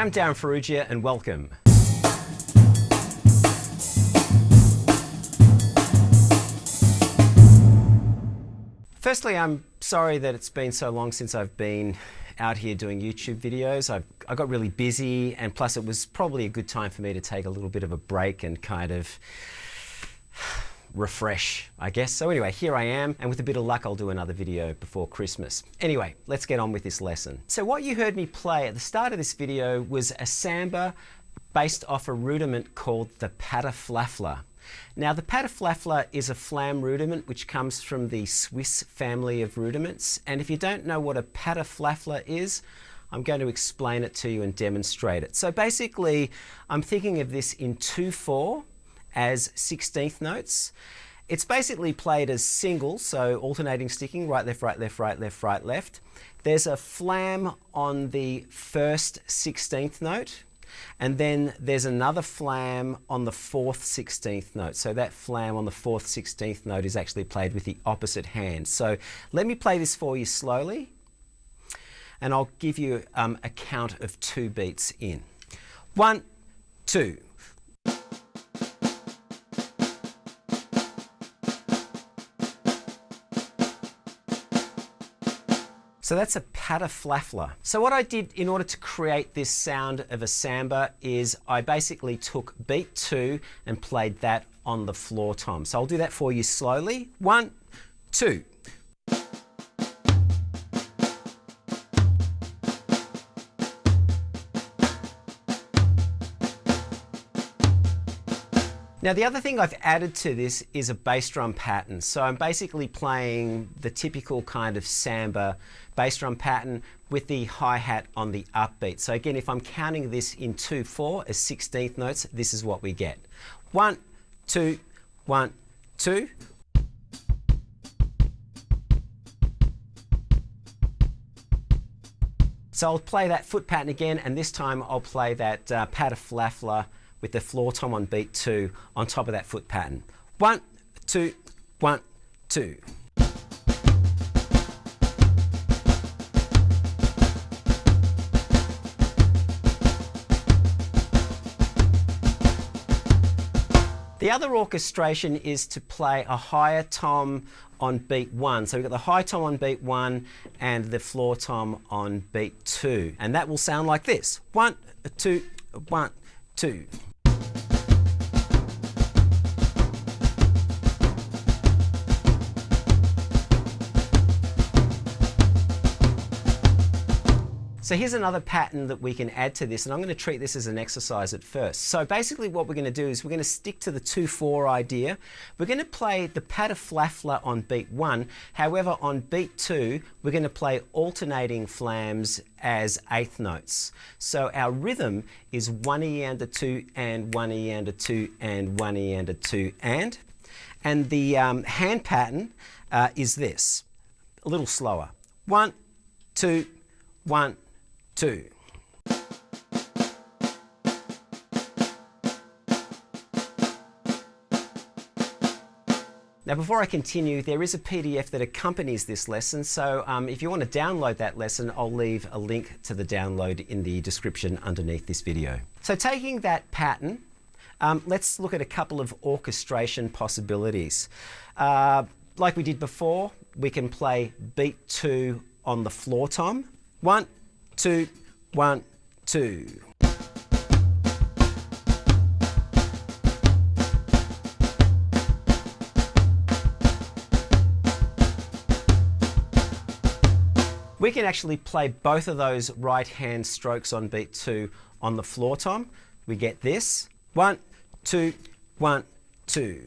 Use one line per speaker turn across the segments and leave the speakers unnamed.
I'm Darryn Farrugia and welcome. Firstly, I'm sorry that it's been so long since I've been out here doing YouTube videos. I got really busy, and plus it was probably a good time for me to take a little bit of a break and kind of refresh, I guess. So anyway, here I am, and with a bit of luck I'll do another video before Christmas. Anyway, let's get on with this lesson. So what you heard me play at the start of this video was a samba based off a rudiment called the Pataflafla. Now the Pataflafla is a flam rudiment which comes from the Swiss family of rudiments, and if you don't know what a Pataflafla is, I'm going to explain it to you and demonstrate it. So basically I'm thinking of this in 2/4 as 16th notes. It's basically played as singles, so alternating sticking, right, left, right, left, right, left, right, left. There's a flam on the first 16th note, and then there's another flam on the 4th 16th note. So that flam on the 4th 16th note is actually played with the opposite hand. So let me play this for you slowly, and I'll give you a count of 2 beats in. 1, 2. So that's a Pataflafla. So what I did in order to create this sound of a samba is I basically took beat 2 and played that on the floor tom. So I'll do that for you slowly. 1, 2. Now the other thing I've added to this is a bass drum pattern. So I'm basically playing the typical kind of samba bass drum pattern with the hi-hat on the upbeat. So again, if I'm counting this in 2/4 as 16th notes, this is what we get. 1, 2, 1, 2. So I'll play that foot pattern again, and this time I'll play that Pataflafla with the floor tom on beat 2 on top of that foot pattern. 1, 2, 1, 2. The other orchestration is to play a higher tom on beat 1. So we've got the high tom on beat 1 and the floor tom on beat 2. And that will sound like this. 1, 2, 1, 2. So here's another pattern that we can add to this, and I'm going to treat this as an exercise at first. So basically what we're going to do is we're going to stick to the 2/4 idea. We're going to play the Pataflafla on beat 1. However, on beat 2, we're going to play alternating flams as 8th notes. So our rhythm is 1 E and a 2 and 1 E and a 2 and 1 E and a 2 and the hand pattern is this, a little slower. 1, 2, 1, 2. Now before I continue, there is a PDF that accompanies this lesson, so if you want to download that lesson, I'll leave a link to the download in the description underneath this video. So taking that pattern, let's look at a couple of orchestration possibilities. Like we did before, we can play beat 2 on the floor tom. 1, 2, 1, 2. We can actually play both of those right hand strokes on beat 2 on the floor tom. We get this. 1, 2, 1, 2.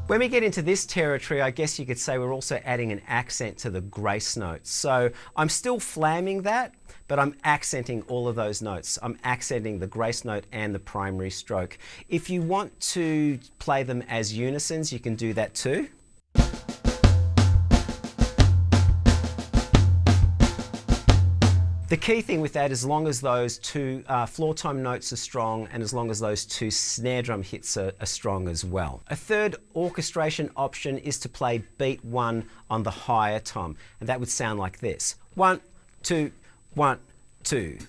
When we get into this territory, I guess you could say we're also adding an accent to the grace notes. So I'm still flamming that, but I'm accenting all of those notes. I'm accenting the grace note and the primary stroke. If you want to play them as unisons, you can do that too. The key thing with that, as long as those two floor tom notes are strong and as long as those two snare drum hits are strong as well. A third orchestration option is to play beat 1 on the higher tom, and that would sound like this. 1, 2, 1, 2.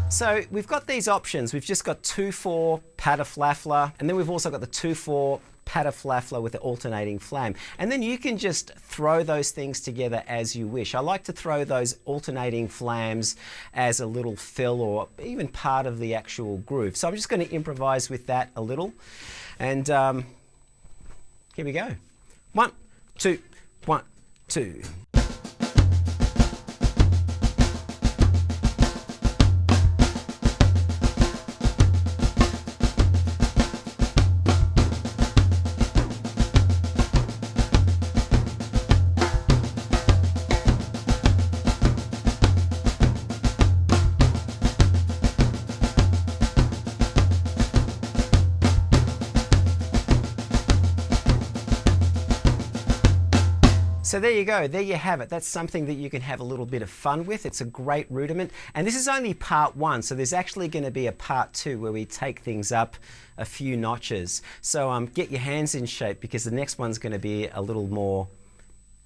So we've got these options. We've just got 2/4 Pataflafla, and then we've also got the 2/4 Pataflafla with the alternating flam. And then you can just throw those things together as you wish. I like to throw those alternating flams as a little fill or even part of the actual groove. So I'm just going to improvise with that a little. And here we go. 1, 2, 1, 2. So there you go, there you have it. That's something that you can have a little bit of fun with. It's a great rudiment. And this is only part 1, so there's actually going to be a part 2 where we take things up a few notches. So get your hands in shape because the next one's going to be a little more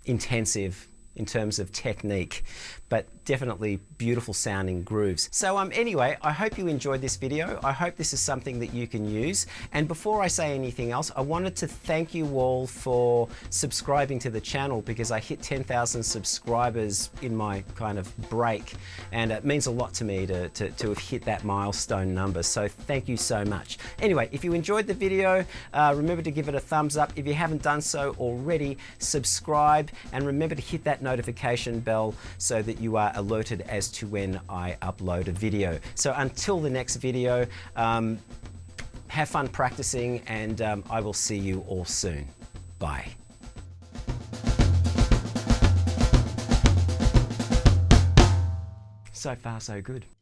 intensive in terms of technique, but definitely beautiful sounding grooves. So anyway, I hope you enjoyed this video. I hope this is something that you can use. And before I say anything else, I wanted to thank you all for subscribing to the channel because I hit 10,000 subscribers in my kind of break. And it means a lot to me to have hit that milestone number. So thank you so much. Anyway, if you enjoyed the video, remember to give it a thumbs up. If you haven't done so already, subscribe and remember to hit that notification bell so that you are alerted as to when I upload a video. So until the next video, have fun practicing and I will see you all soon. Bye. So far, so good.